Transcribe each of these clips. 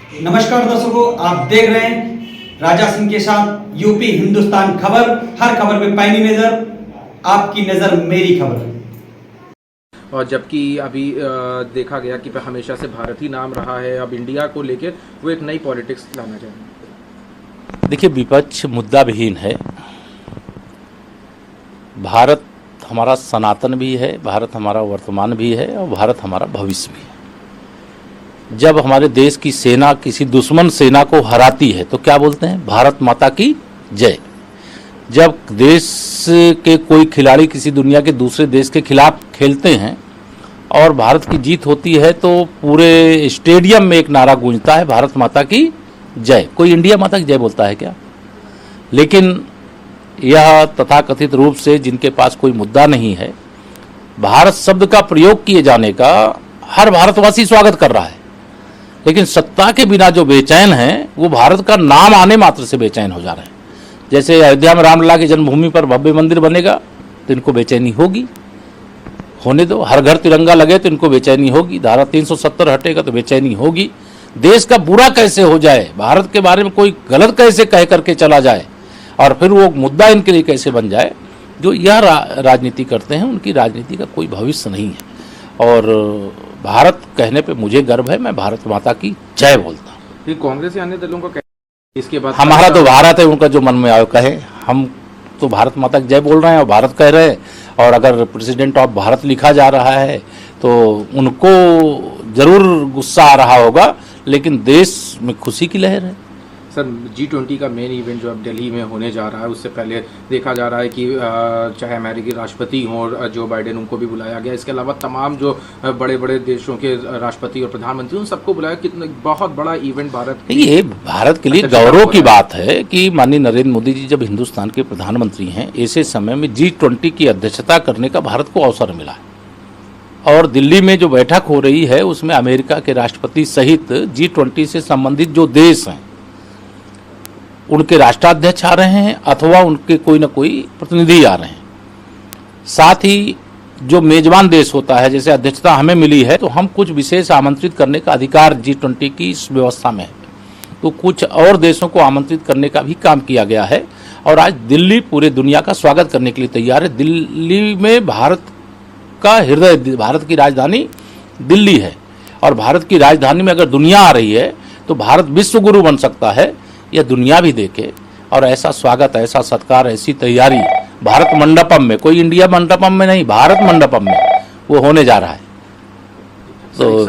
नमस्कार दर्शकों, आप देख रहे हैं राजा सिंह के साथ यूपी हिंदुस्तान खबर। हर खबर पे पैनी नजर, आपकी नजर मेरी खबर। और जबकि अभी देखा गया कि हमेशा से भारत ही नाम रहा है, अब इंडिया को लेकर वो एक नई पॉलिटिक्स लाना चाहेंगे। देखिए, विपक्ष मुद्दा विहीन है। भारत हमारा सनातन भी है, भारत हमारा वर्तमान भी है और भारत हमारा भविष्य भी है। जब हमारे देश की सेना किसी दुश्मन सेना को हराती है तो क्या बोलते हैं? भारत माता की जय। जब देश के कोई खिलाड़ी किसी दुनिया के दूसरे देश के खिलाफ खेलते हैं और भारत की जीत होती है तो पूरे स्टेडियम में एक नारा गूंजता है, भारत माता की जय। कोई इंडिया माता की जय बोलता है क्या? लेकिन यह तथाकथित रूप से जिनके पास कोई मुद्दा नहीं है, भारत शब्द का प्रयोग किए जाने का हर भारतवासी स्वागत कर रहा है। लेकिन सत्ता के बिना जो बेचैन हैं वो भारत का नाम आने मात्र से बेचैन हो जा रहे हैं। जैसे अयोध्या में रामलला की जन्मभूमि पर भव्य मंदिर बनेगा तो इनको बेचैनी होगी, होने दो। हर घर तिरंगा लगे तो इनको बेचैनी होगी। धारा 370 हटेगा तो बेचैनी होगी। देश का बुरा कैसे हो जाए, भारत के बारे में कोई गलत कैसे कह करके चला जाए और फिर वो मुद्दा इनके लिए कैसे बन जाए। जो यह राजनीति करते हैं उनकी राजनीति का कोई भविष्य नहीं है। और भारत कहने पे मुझे गर्व है, मैं भारत माता की जय बोलता हूँ। कांग्रेस या अन्य दलों का इसके बाद हमारा तो भारत है, उनका जो मन में आए कहे। हम तो भारत माता की जय बोल रहे हैं और भारत कह रहे हैं। और अगर प्रेसिडेंट ऑफ भारत लिखा जा रहा है तो उनको जरूर गुस्सा आ रहा होगा, लेकिन देश में खुशी की लहर है। सर, G20 का मेन इवेंट जो अब दिल्ली में होने जा रहा है, उससे पहले देखा जा रहा है कि चाहे अमेरिकी राष्ट्रपति हों और जो बाइडेन, उनको भी बुलाया गया। इसके अलावा तमाम जो बड़े बड़े देशों के राष्ट्रपति और प्रधानमंत्री, उन सबको बुलाया। कितना बहुत बड़ा इवेंट भारत, ये भारत के लिए गौरव की बात है कि माननीय नरेंद्र मोदी जी जब हिंदुस्तान के प्रधानमंत्री हैं, ऐसे समय में G20 की अध्यक्षता करने का भारत को अवसर मिला है। और दिल्ली में जो बैठक हो रही है उसमें अमेरिका के राष्ट्रपति सहित G20 से संबंधित जो देश हैं उनके राष्ट्राध्यक्ष आ रहे हैं अथवा उनके कोई ना कोई प्रतिनिधि आ रहे हैं। साथ ही जो मेजबान देश होता है, जैसे अध्यक्षता हमें मिली है तो हम कुछ विशेष आमंत्रित करने का अधिकार G20 की इस व्यवस्था में है, तो कुछ और देशों को आमंत्रित करने का भी काम किया गया है। और आज दिल्ली पूरे दुनिया का स्वागत करने के लिए तैयार है। दिल्ली में भारत का हृदय, भारत की राजधानी दिल्ली है और भारत की राजधानी में अगर दुनिया आ रही है तो भारत विश्व गुरु बन सकता है, यह दुनिया भी देखे। और ऐसा स्वागत, ऐसा सत्कार, ऐसी तैयारी भारत मंडपम में, कोई इंडिया मंडपम में नहीं, भारत मंडपम में वो होने जा रहा है। तो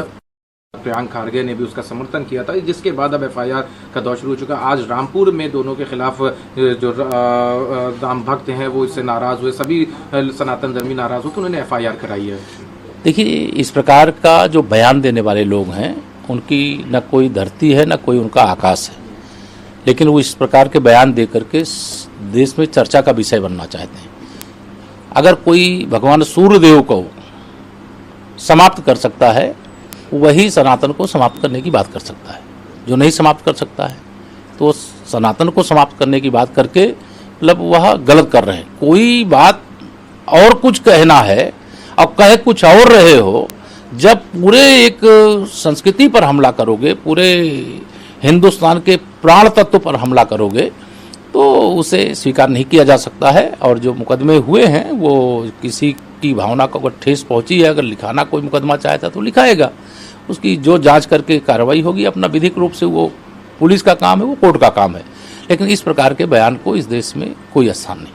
प्रियंका खारगे ने भी उसका समर्थन किया था, जिसके बाद अब FIR का दौर शुरू हो चुका। आज रामपुर में दोनों के खिलाफ जो राम भक्त हैं वो इससे नाराज हुए, सभी सनातन धर्मी नाराज होकर उन्होंने FIR कराई है। देखिए, इस प्रकार का जो बयान देने वाले लोग हैं उनकी न कोई धरती है न कोई उनका आकाश है, लेकिन वो इस प्रकार के बयान दे करके देश में चर्चा का विषय बनना चाहते हैं। अगर कोई भगवान सूर्यदेव को समाप्त कर सकता है, वही सनातन को समाप्त करने की बात कर सकता है। जो नहीं समाप्त कर सकता है तो सनातन को समाप्त करने की बात करके मतलब वह गलत कर रहे हैं। कोई बात और कुछ कहना है और कहे कुछ और रहे हो, जब पूरे एक संस्कृति पर हमला करोगे, पूरे हिंदुस्तान के प्राण तत्व पर हमला करोगे तो उसे स्वीकार नहीं किया जा सकता है। और जो मुकदमे हुए हैं वो किसी की भावना को अगर ठेस पहुंची है, अगर लिखाना कोई मुकदमा चाहता तो लिखाएगा, उसकी जो जांच करके कार्रवाई होगी, अपना विधिक रूप से वो पुलिस का काम है, वो कोर्ट का काम है। लेकिन इस प्रकार के बयान को इस देश में कोई स्थान नहीं।